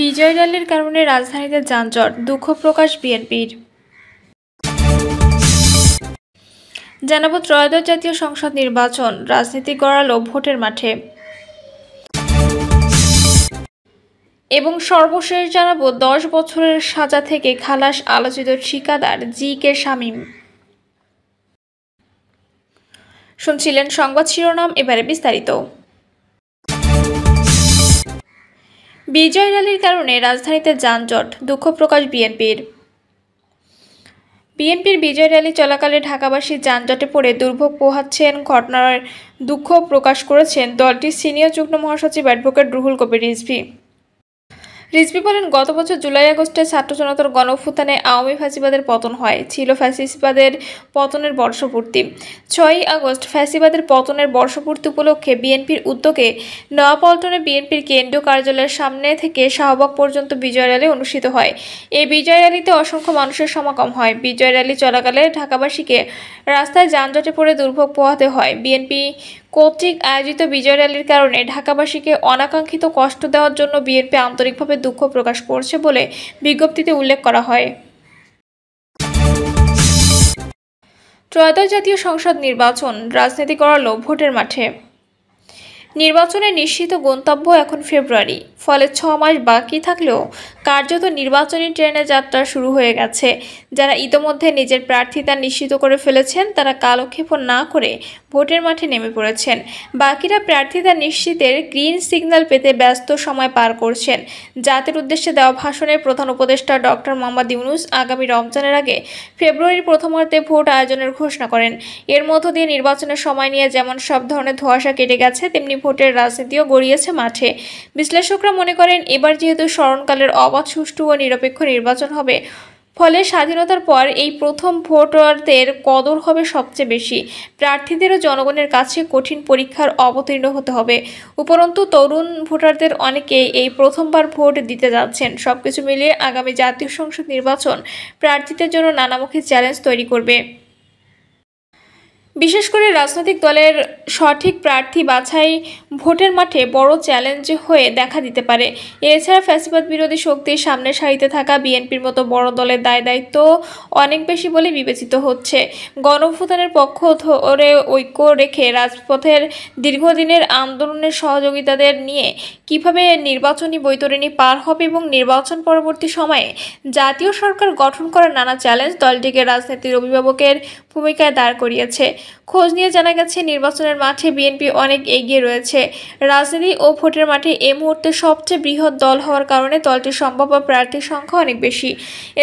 বিজয় র্যালির কারণে রাজধানীতে যানজট, দুঃখ প্রকাশ বিএনপির। জানাবো ত্রয়োদশ জাতীয় সংসদ নির্বাচন, রাজনীতি গড়ালো ভোটের মাঠে। এবং সর্বশেষ জানাবো 10 বছরের সাজা থেকে খালাস আলোচিত ঠিকাদার জি.কে. শামীম। শুনছিলেন সংবাদ শিরোনাম, এবারে বিস্তারিত। বিজয় র্যালির কারণে রাজধানীতে যানজট, দুঃখ প্রকাশ বিএনপির। বিজয় র্যালি চলাকালে ঢাকাবাসী যানজটে পড়ে দুর্ভোগ পোহাচ্ছেন ঘটনার দুঃখ প্রকাশ করেছেন দলটির সিনিয়র যুগ্ম মহাসচিব অ্যাডভোকেট রুহুল কবির রিজভী। রিজভী বলেন, গত বছর জুলাই-আগস্টে ছাত্র জনতার গণঅভ্যুত্থানে আওয়ামী ফ্যাসিবাদের পতন হয়, ছিল ফ্যাসিবাদের পতনের বর্ষপূর্তি। 6ই আগস্ট ফ্যাসিবাদের পতনের বর্ষপূর্তি উপলক্ষে বিএনপির উদ্যোগে নয়াপল্টনে বিএনপির কেন্দ্রীয় কার্যালয়ের সামনে থেকে শাহবাগ পর্যন্ত বিজয় র্যালি অনুষ্ঠিত হয়। এই বিজয় র্যালিতে অসংখ্য মানুষের সমাগম হয়। বিজয় র্যালি চলাকালে ঢাকাবাসীকে রাস্তায় যানজটে পড়ে দুর্ভোগ পোহাতে হয়। বিএনপি কর্তৃক আয়োজিত বিজয় র্যালির কারণে ঢাকাবাসীকে অনাকাঙ্ক্ষিত কষ্ট দেওয়ার জন্য বিএনপি আন্তরিকভাবে দুঃখ প্রকাশ করছে বলে বিজ্ঞপ্তিতে উল্লেখ করা হয়। ত্রয়োদশ জাতীয় সংসদ নির্বাচন, রাজনীতি গড়ালো ভোটের মাঠে। নির্বাচনের নিশ্চিত গন্তব্য এখন ফেব্রুয়ারি, ফলে 6 মাস বাকি থাকলেও কার্যত নির্বাচনী ট্রেনে যাত্রা শুরু হয়ে গেছে। যারা ইতোমধ্যে নিজের প্রার্থিতা নিশ্চিত করে ফেলেছেন তারা কালক্ষেপণ না করে ভোটের মাঠে নেমে পড়েছেন। বাকিরা প্রার্থিতা নিশ্চিতের গ্রিন সিগন্যাল পেতে ব্যস্ত সময় পার করছেন। জাতির উদ্দেশ্যে দেওয়া ভাষণে প্রধান উপদেষ্টা ডক্টর মোহাম্মদ ইউনূস আগামী রমজানের আগে ফেব্রুয়ারির প্রথমার্ধে ভোট আয়োজনের ঘোষণা করেন। এর মধ্য দিয়ে নির্বাচনের সময় নিয়ে যেমন সব ধরনের ধোঁয়াশা কেটে গেছে, তেমনি ভোটের রাজনীতিও গড়িয়েছে মাঠে। বিশ্লেষকরা মনে করেন, এবার যেহেতু স্মরণকালের অবাধ, সুষ্ঠু ও নিরপেক্ষ নির্বাচন হবে, ফলে স্বাধীনতার পর এই প্রথম ভোটারদের কদর হবে সবচেয়ে বেশি। প্রার্থীদেরও জনগণের কাছে কঠিন পরীক্ষার অবতীর্ণ হতে হবে। উপরন্তু তরুণ ভোটারদের অনেকেই এই প্রথমবার ভোট দিতে যাচ্ছেন। সবকিছু মিলিয়ে আগামী জাতীয় সংসদ নির্বাচন প্রার্থীদের জন্য নানামুখী চ্যালেঞ্জ তৈরি করবে। বিশেষ করে রাজনৈতিক দলের সঠিক প্রার্থী বাছাই ভোটের মাঠে বড় চ্যালেঞ্জ হয়ে দেখা দিতে পারে। এছাড়া ফ্যাসিবাদ বিরোধী শক্তির সামনের সারিতে থাকা বিএনপির মতো বড় দলের দায়-দায়িত্ব অনেক বেশি বলে বিবেচিত হচ্ছে। গণঅভ্যুত্থানের পক্ষ ধরে ঐক্য রেখে রাজপথের দীর্ঘদিনের আন্দোলনের সহযোগিতাদের নিয়ে কিভাবে নির্বাচনী বৈতরণী পার হবে এবং নির্বাচন পরবর্তী সময়ে জাতীয় সরকার গঠন করার নানা চ্যালেঞ্জ দলটিকে রাজনীতির অভিভাবকের ভূমিকায় দাঁড় করিয়েছে। খোঁজ নিয়ে জানা গেছে, নির্বাচনের মাঠে বিএনপি অনেক এগিয়ে রয়েছে। রাজনীতি ও ভোটের মাঠে এ মুহূর্তে সবচেয়ে বৃহৎ দল হওয়ার কারণে দলটির সম্ভাব্য প্রার্থীর সংখ্যা অনেক বেশি।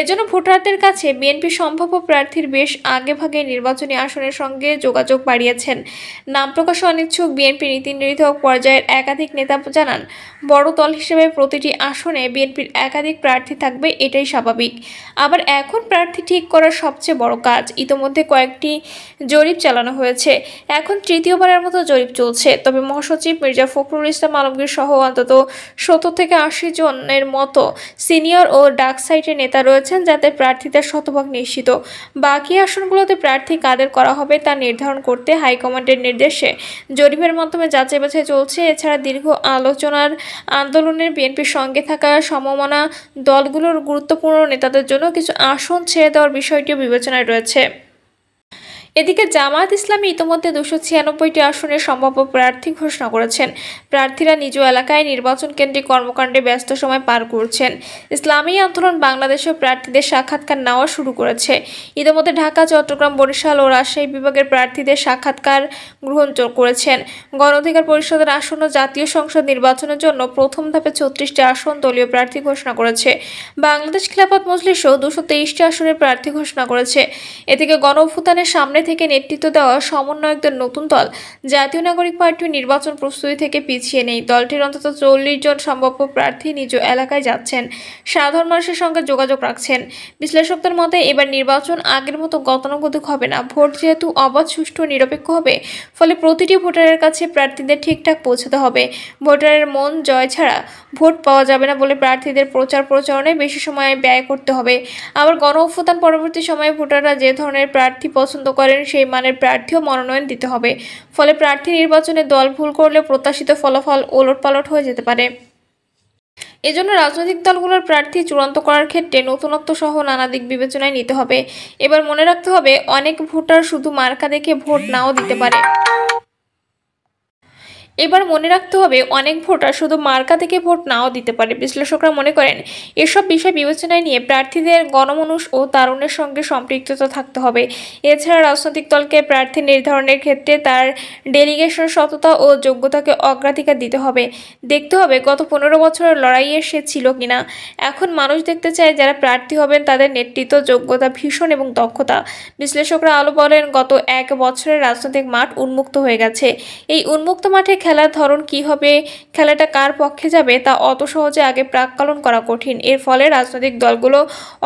এজন্য ভোটারদের কাছে বিএনপি সম্ভাব্য প্রার্থীর বেশ আগেভাগে নির্বাচনী আসনের সঙ্গে যোগাযোগ বাড়িয়েছেন। নাম প্রকাশে অনিচ্ছুক বিএনপি নীতি নির্ধারক পর্যায়ের একাধিক নেতা জানান, বড় দল হিসেবে প্রতিটি আসনে বিএনপির একাধিক প্রার্থী থাকবে, এটাই স্বাভাবিক। আবার এখন প্রার্থী ঠিক করার সবচেয়ে বড় কাজ। ইতোমধ্যে কয়েকটি জরিপ চালানো হয়েছে, এখন তৃতীয়বারের মতো জরিপ চলছে। তবে মহাসচিব মির্জা ফখরুল ইসলাম আলমগীর সহ অন্তত 70 থেকে 80 জনের মতো সিনিয়র ও ডাক সাইটের নেতা রয়েছেন যাতে প্রার্থীদের শতভাগ নিশ্চিত। বাকি আসনগুলোতে প্রার্থী কাদের করা হবে তা নির্ধারণ করতে হাইকমান্ডের নির্দেশে জরিপের মাধ্যমে যাচাই বাছাই চলছে। এছাড়া দীর্ঘ আলোচনার আন্দোলনের বিএনপির সঙ্গে থাকা সমমনা দলগুলোর গুরুত্বপূর্ণ নেতাদের জন্য কিছু আসন ছেড়ে দেওয়ার বিষয়টিও বিবেচনায় রয়েছে। এদিকে জামায়াত ইসলামী ইতোমধ্যে 296টি আসনের সম্ভাব্য প্রার্থী ঘোষণা করেছেন। প্রার্থীরা নিজ এলাকায় নির্বাচন কেন্দ্রিক কর্মকাণ্ডে ব্যস্ত সময় পার করছেন। ইসলামী আন্দোলন বাংলাদেশের প্রার্থীদের সাক্ষাৎকার নেওয়া শুরু করেছে। ইতোমধ্যে ঢাকা, চট্টগ্রাম, বরিশাল ও রাজশাহী বিভাগের প্রার্থীদের সাক্ষাৎকার গ্রহণ করেছেন। গণ অধিকার পরিষদের আসন্ন জাতীয় সংসদ নির্বাচনের জন্য প্রথম ধাপে 36টি আসন দলীয় প্রার্থী ঘোষণা করেছে। বাংলাদেশ খিলাফত মজলিসও 223টি আসনের প্রার্থী ঘোষণা করেছে। এদিকে গণঅভ্যুত্থানের সামনে থেকে নেতৃত্ব দেওয়া সমন্বয়কদের নতুন দল জাতীয় নাগরিক পার্টি নির্বাচন প্রস্তুতি থেকে পিছিয়ে নেই। দলটির অন্তত 40 জন সম্ভাব্য প্রার্থী নিজ এলাকায় যাচ্ছেন, সাধারণ মানুষের সঙ্গে যোগাযোগ রাখছেন। বিশ্লেষকদের মতে এবার নির্বাচন আগের মতো গতানুগতিক হবে না। ভোট যেহেতু অবাধ, সুষ্ঠু ও নিরপেক্ষ হবে, ফলে প্রতিটি ভোটারের কাছে প্রার্থীদের ঠিকঠাক পৌঁছাতে হবে। ভোটারের মন জয় ছাড়া ভোট পাওয়া যাবে না বলে প্রার্থীদের প্রচারণায় বেশি সময় ব্যয় করতে হবে। আবার গণঅভ্যুত্থান পরবর্তী সময়ে ভোটাররা যে ধরনের প্রার্থী পছন্দ করেন সেই মানের প্রার্থীও মনোনয়ন দিতে হবে। ফলে প্রার্থী নির্বাচনে দল ভুল করলে প্রত্যাশিত ফলাফল ওলটপালট হয়ে যেতে পারে। এজন্য রাজনৈতিক দলগুলোর প্রার্থী চূড়ান্ত করার ক্ষেত্রে নতুনত্ব সহ নানা দিক বিবেচনায় নিতে হবে। এবার মনে রাখতে হবে, অনেক ভোটার শুধু মার্কা দেখে ভোট নাও দিতে পারে। বিশ্লেষকরা মনে করেন, এসব বিষয় বিবেচনায় নিয়ে প্রার্থীদের গণমানুষ ও তারুণের সঙ্গে সম্পৃক্ততা থাকতে হবে। এছাড়া রাজনৈতিক দলকে প্রার্থী নির্ধারণের ক্ষেত্রে তার ডেলিগেশন সততা ও যোগ্যতাকে অগ্রাধিকার দিতে হবে। দেখতে হবে গত 15 বছরের লড়াইয়ে সে ছিল কিনা। এখন মানুষ দেখতে চায় যারা প্রার্থী হবেন তাদের নেতৃত্ব, যোগ্যতা, ভীষণ এবং দক্ষতা। বিশ্লেষকরা আলো বলেন, গত 1 বছরের রাজনৈতিক মাঠ উন্মুক্ত হয়ে গেছে। এই উন্মুক্ত মাঠে খেলার ধরন কি হবে, খেলাটা কার পক্ষে যাবে তা অত সহজে আগে প্রাক্কলন করা কঠিন। এর ফলে রাজনৈতিক দলগুলো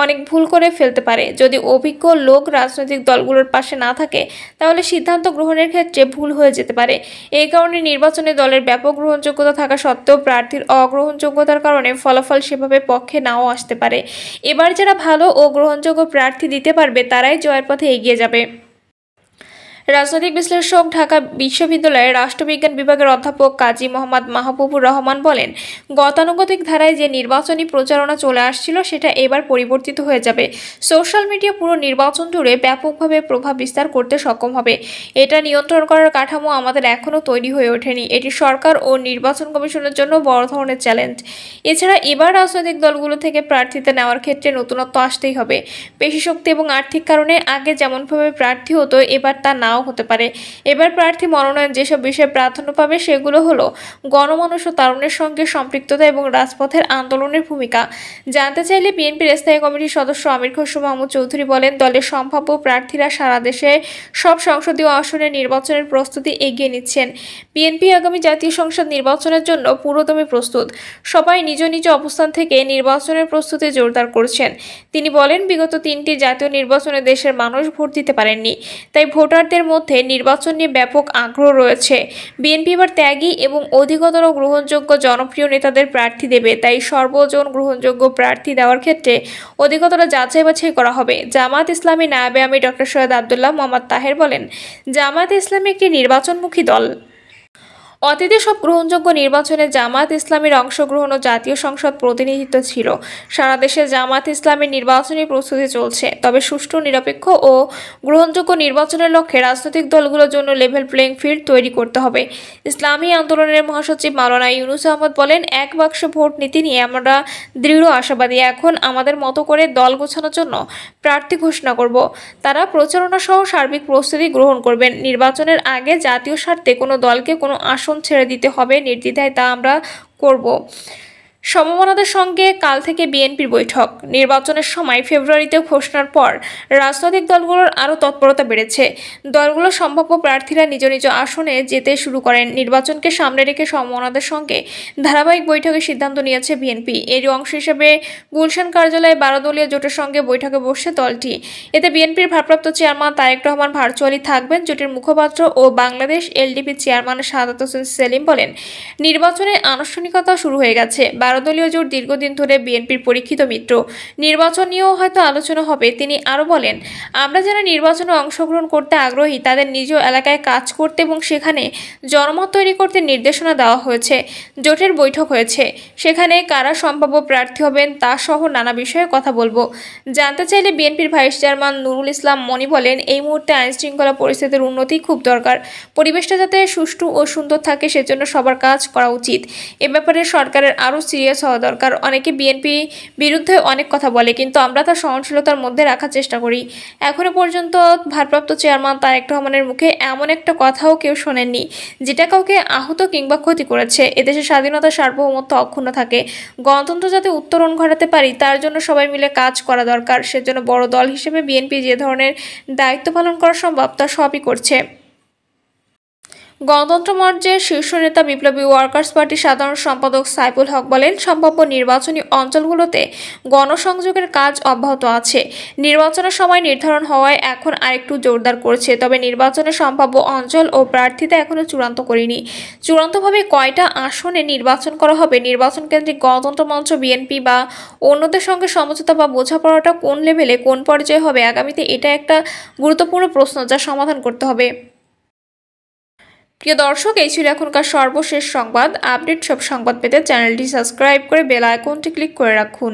অনেক ভুল করে ফেলতে পারে। যদি অভিজ্ঞ লোক রাজনৈতিক দলগুলোর পাশে না থাকে তাহলে সিদ্ধান্ত গ্রহণের ক্ষেত্রে ভুল হয়ে যেতে পারে। এই কারণে নির্বাচনে দলের ব্যাপক গ্রহণযোগ্যতা থাকা সত্ত্বেও প্রার্থীর অগ্রহণযোগ্যতার কারণে ফলাফল সেভাবে পক্ষে নাও আসতে পারে। এবার যারা ভালো ও গ্রহণযোগ্য প্রার্থী দিতে পারবে তারাই জয়ের পথে এগিয়ে যাবে। রাজনৈতিক বিশ্লেষক, ঢাকা বিশ্ববিদ্যালয়ের রাষ্ট্রবিজ্ঞান বিভাগের অধ্যাপক কাজী মোহাম্মদ মাহবুবুর রহমান বলেন, গতানুগতিক ধারায় যে নির্বাচনী প্রচারণা চলে আসছিল সেটা এবার পরিবর্তিত হয়ে যাবে। সোশ্যাল মিডিয়া পুরো নির্বাচন জুড়ে ব্যাপকভাবে প্রভাব বিস্তার করতে সক্ষম হবে। এটা নিয়ন্ত্রণ করার কাঠামো আমাদের এখনও তৈরি হয়ে ওঠেনি। এটি সরকার ও নির্বাচন কমিশনের জন্য বড় ধরনের চ্যালেঞ্জ। এছাড়া এবার রাজনৈতিক দলগুলো থেকে প্রার্থিতা নেওয়ার ক্ষেত্রে নতুনত্ব আসতেই হবে। পেশি শক্তি এবং আর্থিক কারণে আগে যেমনভাবে প্রার্থী হতো এবার তা নাও হতে পারে। এবার প্রার্থী মনোনয়ন যেসব বিষয়ে প্রাধান্য পাবে সেগুলো হলো গণমানুষ ও তারুণের সঙ্গে সম্পৃক্ততা এবং রাজপথের আন্দোলনের ভূমিকা। জানতে চাইলে বিএনপির স্থায়ী কমিটির সদস্য আমির খসরু মাহমুদ চৌধুরী বলেন, দলের সম্ভাব্য প্রার্থীরা সারা দেশে সব সংসদীয় আসনে নির্বাচনের প্রস্তুতি এগিয়ে নিচ্ছেন। বিএনপি আগামী জাতীয় সংসদ নির্বাচনের জন্য পুরোদমে প্রস্তুত। সবাই নিজ নিজ অবস্থান থেকে নির্বাচনের প্রস্তুতি জোরদার করছেন। তিনি বলেন, বিগত 3টি জাতীয় নির্বাচনে দেশের মানুষ ভোট দিতে পারেননি, তাই ভোটারদের মধ্যে নির্বাচন নিয়ে ব্যাপক আগ্রহ রয়েছে। বিএনপি এবার ত্যাগী এবং অধিকতর গ্রহণযোগ্য জনপ্রিয় নেতাদের প্রার্থী দেবে, তাই সর্বজন গ্রহণযোগ্য প্রার্থী দেওয়ার ক্ষেত্রে অধিকতর যাচাই বাছাই করা হবে। জামায়াত ইসলামী নায়েবে আমির ডক্টর সৈয়দ আব্দুল্লাহ মোহাম্মদ তাহের বলেন, জামায়াত ইসলামী একটি নির্বাচনমুখী দল। অতীতে সব গ্রহণযোগ্য নির্বাচনে জামায়াত ইসলামীর অংশগ্রহণ ও জাতীয় সংসদ প্রতিনিধিত্ব ছিল। সারা দেশে জামায়াত ইসলামীর নির্বাচনী প্রস্তুতি চলছে। তবে সুষ্ঠু, নিরপেক্ষ ও গ্রহণযোগ্য নির্বাচনের লক্ষ্যে রাজনৈতিক দলগুলোর জন্য লেভেল প্লেইং ফিল্ড তৈরি করতে হবে। ইসলামী আন্দোলনের মহাসচিব মাওলানা ইউনুস আহমদ বলেন, 1 বাক্স ভোট নীতি নিয়ে আমরা দৃঢ় আশাবাদী। এখন আমাদের মতো করে দল গোছানোর জন্য প্রার্থী ঘোষণা করব। তারা প্রচারণা সহ সার্বিক প্রস্তুতি গ্রহণ করবেন। নির্বাচনের আগে জাতীয় স্বার্থে কোনো দলকে কোনো আসন ছেড়ে দিতে হবে নির্দ্বিধায়, তা আমরা করব। সমমনাদের সঙ্গে কাল থেকে বিএনপির বৈঠক। নির্বাচনের সময় ফেব্রুয়ারিতে ঘোষণার পর রাজনৈতিক দলগুলোর আরও তৎপরতা বেড়েছে। দলগুলোর সম্ভাব্য প্রার্থীরা নিজ নিজ আসনে যেতে শুরু করেন। নির্বাচনকে সামনে রেখে সমমনাদের সঙ্গে ধারাবাহিক বৈঠকের সিদ্ধান্ত নিয়েছে বিএনপি। এর অংশ হিসেবে গুলশান কার্যালয়ে 12 দলীয় জোটের সঙ্গে বৈঠকে বসছে দলটি। এতে বিএনপির ভারপ্রাপ্ত চেয়ারম্যান তারেক রহমান ভার্চুয়ালি থাকবেন। জোটের মুখপাত্র ও বাংলাদেশ এলডিপি চেয়ারম্যান শাহাদাত হোসেন সেলিম বলেন, নির্বাচনের আনুষ্ঠানিকতা শুরু হয়ে গেছে। 12 দলীয় জোট দীর্ঘদিন ধরে বিএনপির পরীক্ষিত মিত্র। নির্বাচন নিয়েও হয়তো আলোচনা হবে। তিনি আরও বলেন, আমরা যারা নির্বাচনে অংশগ্রহণ করতে আগ্রহী তাদের নিজ এলাকায় কাজ করতে এবং সেখানে জনমত তৈরি করতে নির্দেশনা দেওয়া হয়েছে। জোটের বৈঠক হয়েছে, সেখানে কারা সম্ভাব্য প্রার্থী হবেন তা সহ নানা বিষয়ে কথা বলবো। জানতে চাইলে বিএনপির ভাইস চেয়ারম্যান নুরুল ইসলাম মনি বলেন, এই মুহূর্তে আইনশৃঙ্খলা পরিস্থিতির উন্নতি খুব দরকার। পরিবেশটা যাতে সুষ্ঠু ও সুন্দর থাকে সেজন্য সবার কাজ করা উচিত। এ ব্যাপারে সরকারের আরও সিরিয়াস হওয়া দরকার। অনেকে বিএনপি বিরুদ্ধে অনেক কথা বলে, কিন্তু আমরা তা সহনশীলতার মধ্যে রাখার চেষ্টা করি। এখনো পর্যন্ত ভারপ্রাপ্ত চেয়ারম্যান তারেক রহমানের মুখে এমন একটা কথাও কেউ শোনেননি যেটা কাউকে আহত কিংবা ক্ষতি করেছে। এদেশে স্বাধীনতা, সার্বভৌমত্ব অক্ষুণ্ণ থাকে। গণতন্ত্র যাতে উত্তরণ ঘটাতে পারি তার জন্য সবাই মিলে কাজ করা দরকার। সেজন্য বড় দল হিসেবে বিএনপি যে ধরনের দায়িত্ব পালন করা সম্ভব তা সবই করছে। গণতন্ত্র মঞ্চের শীর্ষ নেতা বিপ্লবী ওয়ার্কার্স পার্টির সাধারণ সম্পাদক সাইফুল হক বলেন, সম্ভাব্য নির্বাচনী অঞ্চলগুলোতে গণসংযোগের কাজ অব্যাহত আছে। নির্বাচনের সময় নির্ধারণ হওয়ায় এখন আরেকটু জোরদার করছে। তবে নির্বাচনের সম্ভাব্য অঞ্চল ও প্রার্থীতা এখনো চূড়ান্ত করিনি। চূড়ান্তভাবে কয়টা আসনে নির্বাচন করা হবে, নির্বাচন কেন্দ্রিক গণতন্ত্র মঞ্চ, বিএনপি বা অন্যদের সঙ্গে সমঝোতা বা বোঝাপড়াটা কোন লেভেলে, কোন পর্যায়ে হবে আগামীতে, এটা একটা গুরুত্বপূর্ণ প্রশ্ন যা সমাধান করতে হবে। প্রিয় দর্শক, এই ছিল এখনকার সর্বশেষ সংবাদ। আপডেট সব সংবাদ পেতে চ্যানেলটি সাবস্ক্রাইব করে বেল আইকনটি ক্লিক করে রাখুন।